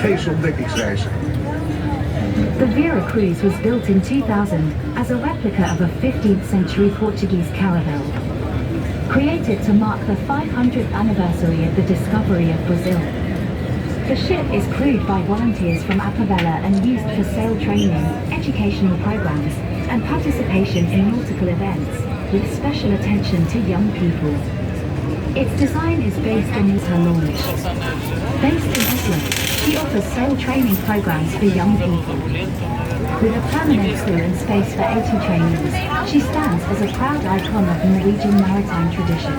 Geefse ontdekkingsreizen. The Vera cruise was built in 2000 as a replica of a 15th century Portuguese caravel. Created to mark the 500th anniversary of the discovery of Brazil. The ship is crewed by volunteers from Apavella and used for sail training, educational programs, and participation in nautical events, with special attention to young people. Its design is based on her launch. Based in Oslo, she offers sail training programs for young people. With a permanent school and space for 80 trainees, she stands as a proud icon of Norwegian maritime tradition.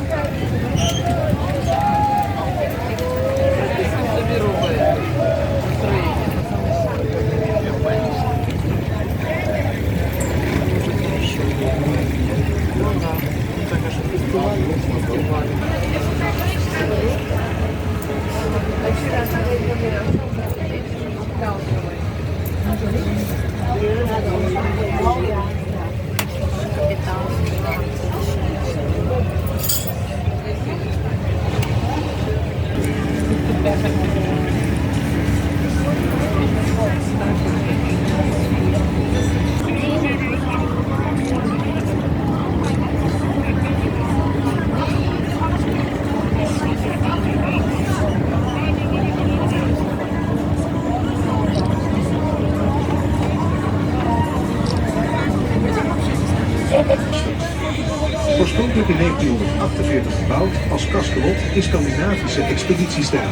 Oorspronkelijk in 1948 gebouwd als kaskelot in Scandinavische expeditiestijl.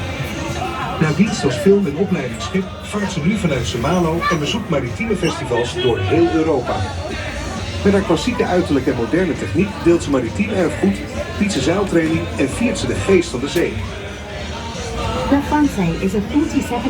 Na dienst als film- en opleidingsschip vaart ze nu vanuit Somalo en bezoekt maritieme festivals door heel Europa. Met haar klassieke uiterlijk en moderne techniek deelt ze maritiem erfgoed, biedt ze zeiltraining en viert ze de geest van de zee. The Francais is a 47